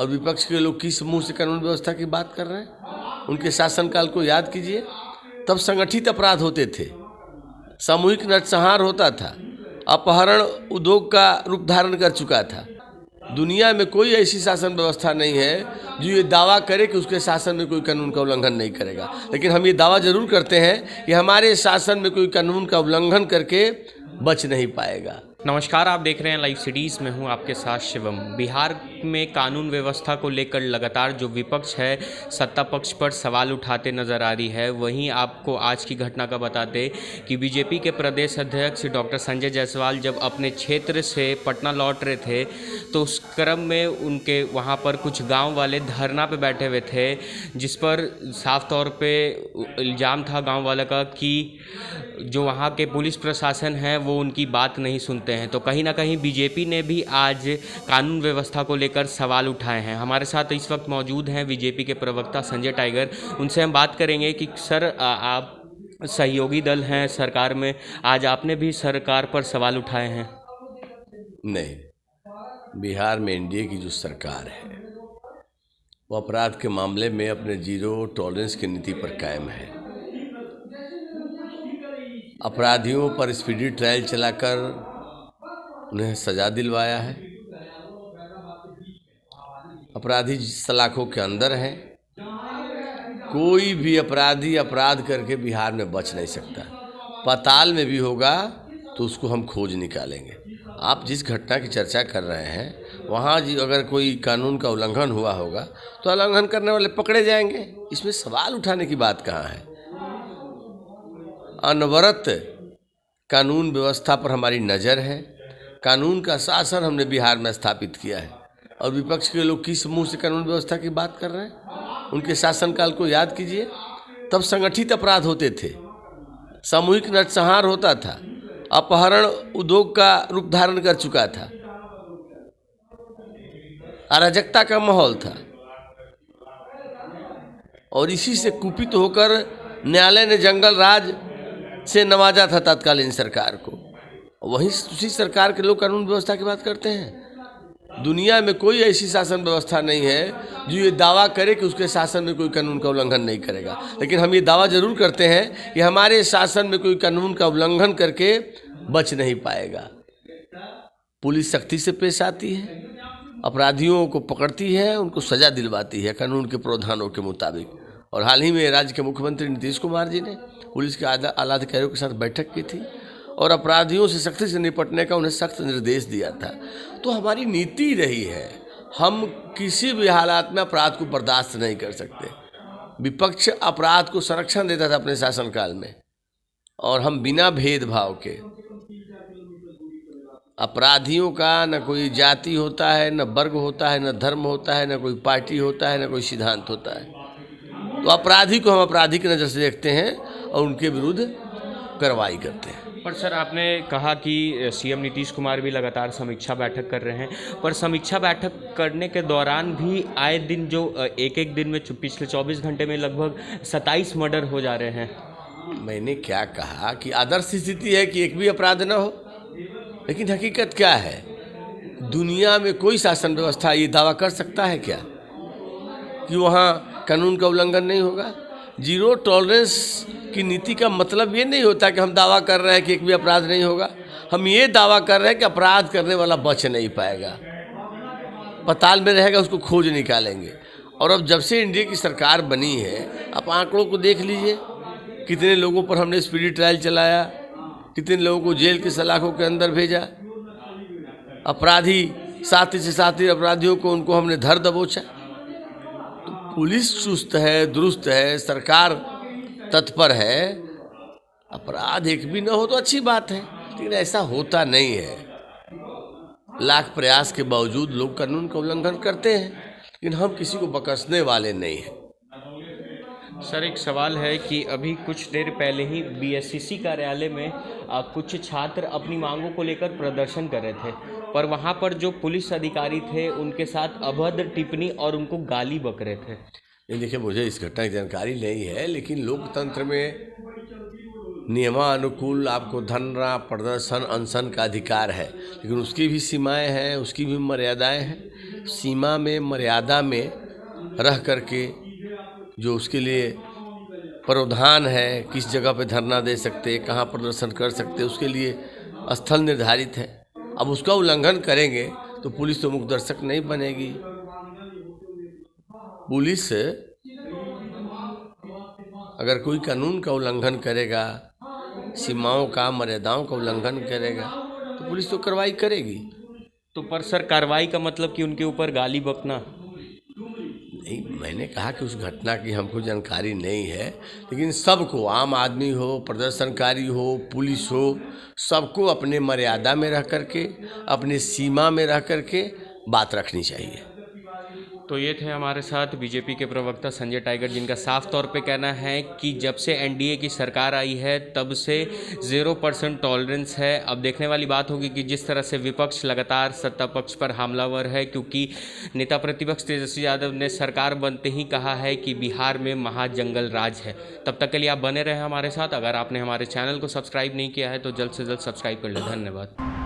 और विपक्ष के लोग किस मुंह से कानून व्यवस्था की बात कर रहे हैं? उनके शासनकाल को याद कीजिए, तब संगठित अपराध होते थे, सामूहिक नरसंहार होता था, अपहरण उद्योग का रूप धारण कर चुका था। दुनिया में कोई ऐसी शासन व्यवस्था नहीं है जो ये दावा करे कि उसके शासन में कोई कानून का उल्लंघन नहीं करेगा। लेकिन हम ये दावा जरूर करते हैं कि हमारे शासन में कोई कानून का उल्लंघन करके बच नहीं पाएगा। नमस्कार, आप देख रहे हैं लाइव सिटीज़ में हूं आपके साथ शिवम। बिहार में कानून व्यवस्था को लेकर लगातार जो विपक्ष है सत्ता पक्ष पर सवाल उठाते नज़र आ रही है। वहीं आपको आज की घटना का बताते कि बीजेपी के प्रदेश अध्यक्ष डॉक्टर संजय जायसवाल जब अपने क्षेत्र से पटना लौट रहे थे तो उस क्रम में उनके वहां पर कुछ गांव वाले धरना पे बैठे हुए थे, जिस पर साफ तौर पे इल्ज़ाम था गांव वाले का कि जो वहाँ के पुलिस प्रशासन है वो उनकी बात नहीं सुनते हैं। तो कहीं ना कहीं बीजेपी ने भी आज कानून व्यवस्था को लेकर सवाल उठाए हैं। हमारे साथ इस वक्त मौजूद हैं बीजेपी के प्रवक्ता संजय टाइगर। उनसे हम बात करेंगे कि सर, आप सहयोगी दल हैं सरकार में, आज आपने भी सरकार पर सवाल उठाए हैं। नहीं, बिहार में एनडीए की जो सरकार है वो अपराध के मामले में अपने जीरो टॉलरेंस की नीति पर कायम है। अपराधियों पर स्पीडी ट्रायल चलाकर उन्हें सजा दिलवाया है। अपराधी सलाखों के अंदर हैं। कोई भी अपराधी अपराध करके बिहार में बच नहीं सकता। पाताल में भी होगा तो उसको हम खोज निकालेंगे। आप जिस घटना की चर्चा कर रहे हैं वहाँ अगर कोई कानून का उल्लंघन हुआ होगा तो उल्लंघन करने वाले पकड़े जाएंगे। इसमें सवाल उठाने की बात कहाँ है? अनवरत कानून व्यवस्था पर हमारी नज़र है। कानून का शासन हमने बिहार में स्थापित किया है और विपक्ष के लोग किस मुंह से कानून व्यवस्था की बात कर रहे हैं? उनके शासनकाल को याद कीजिए, तब संगठित अपराध होते थे, सामूहिक नरसंहार होता था, अपहरण उद्योग का रूप धारण कर चुका था, अराजकता का माहौल था और इसी से कुपित होकर न्यायालय ने जंगल राज से नवाजा था तत्कालीन सरकार को। वहीं उसी सरकार के लोग कानून व्यवस्था की बात करते हैं। दुनिया में कोई ऐसी शासन व्यवस्था नहीं है जो ये दावा करे कि उसके शासन में कोई कानून का उल्लंघन नहीं करेगा। लेकिन हम ये दावा जरूर करते हैं कि हमारे शासन में कोई कानून का उल्लंघन करके बच नहीं पाएगा। पुलिस सख्ती से पेश आती है, अपराधियों को पकड़ती है, उनको सजा दिलवाती है कानून के प्रावधानों के मुताबिक। और हाल ही में राज्य के मुख्यमंत्री नीतीश कुमार जी ने पुलिस के आला अधिकारियों के साथ बैठक की थी और अपराधियों से सख्ती से निपटने का उन्हें सख्त निर्देश दिया था। तो हमारी नीति रही है, हम किसी भी हालात में अपराध को बर्दाश्त नहीं कर सकते। विपक्ष अपराध को संरक्षण देता था अपने शासनकाल में और हम बिना भेदभाव के, अपराधियों का न कोई जाति होता है, न वर्ग होता है, न धर्म होता है, न कोई पार्टी होता है, न कोई सिद्धांत होता है। तो अपराधी को हम अपराधी की नज़र से देखते हैं और उनके विरुद्ध कार्रवाई करते हैं। पर सर, आपने कहा कि सीएम नीतीश कुमार भी लगातार समीक्षा बैठक कर रहे हैं, पर समीक्षा बैठक करने के दौरान भी आए दिन जो एक दिन में पिछले 24 घंटे में लगभग 27 मर्डर हो जा रहे हैं। मैंने क्या कहा कि आदर्श स्थिति है कि एक भी अपराध न हो, लेकिन हकीकत क्या है? दुनिया में कोई शासन व्यवस्था ये दावा कर सकता है क्या कि वहाँ कानून का उल्लंघन नहीं होगा? जीरो टॉलरेंस की नीति का मतलब ये नहीं होता कि हम दावा कर रहे हैं कि एक भी अपराध नहीं होगा। हम ये दावा कर रहे हैं कि अपराध करने वाला बच नहीं पाएगा, पाताल में रहेगा, उसको खोज निकालेंगे। और अब जब से इंडिया की सरकार बनी है, आप आंकड़ों को देख लीजिए, कितने लोगों पर हमने स्पीडी ट्रायल चलाया, कितने लोगों को जेल की सलाखों के अंदर भेजा, अपराधी साथी से साथी अपराधियों को उनको हमने धर दबोचा। तो पुलिस चुस्त है, दुरुस्त है, सरकार तत्पर है। अपराध एक भी न हो तो अच्छी बात है, लेकिन ऐसा होता नहीं है। लाख प्रयास के बावजूद लोग कानून का उल्लंघन करते हैं, लेकिन हम किसी को बख्शने वाले नहीं हैं। सर, एक सवाल है कि अभी कुछ देर पहले ही बीएससीसी कार्यालय में कुछ छात्र अपनी मांगों को लेकर प्रदर्शन कर रहे थे, पर वहां पर जो पुलिस अधिकारी थे उनके साथ अभद्र टिप्पणी और उनको गाली बक रहे थे। नहीं, देखिए, मुझे इस घटना की जानकारी नहीं है, लेकिन लोकतंत्र में नियमानुकूल आपको धरना, प्रदर्शन, अनशन का अधिकार है, लेकिन उसकी भी सीमाएं हैं, उसकी भी मर्यादाएं हैं। सीमा में, मर्यादा में रह करके जो उसके लिए प्रावधान है, किस जगह पे धरना दे सकते, कहाँ प्रदर्शन कर सकते, उसके लिए स्थल निर्धारित है। अब उसका उल्लंघन करेंगे तो पुलिस तो मुखदर्शक नहीं बनेगी। पुलिस अगर कोई कानून का उल्लंघन करेगा, सीमाओं का, मर्यादाओं का उल्लंघन करेगा तो पुलिस तो कार्रवाई करेगी। तो पर सर, कार्रवाई का मतलब कि उनके ऊपर गाली बकना? नहीं, मैंने कहा कि उस घटना की हमको जानकारी नहीं है, लेकिन सबको, आम आदमी हो, प्रदर्शनकारी हो, पुलिस हो, सबको अपने मर्यादा में रह करके, अपने सीमा में रह करके बात रखनी चाहिए। तो ये थे हमारे साथ बीजेपी के प्रवक्ता संजय टाइगर, जिनका साफ तौर पे कहना है कि जब से एनडीए की सरकार आई है तब से 0% टॉलरेंस है। अब देखने वाली बात होगी कि जिस तरह से विपक्ष लगातार सत्ता पक्ष पर हमलावर है, क्योंकि नेता प्रतिपक्ष तेजस्वी यादव ने सरकार बनते ही कहा है कि बिहार में महाजंगल राज है। तब तक के लिए आप बने रहे हमारे साथ। अगर आपने हमारे चैनल को सब्सक्राइब नहीं किया है तो जल्द से जल्द सब्सक्राइब कर लें। धन्यवाद।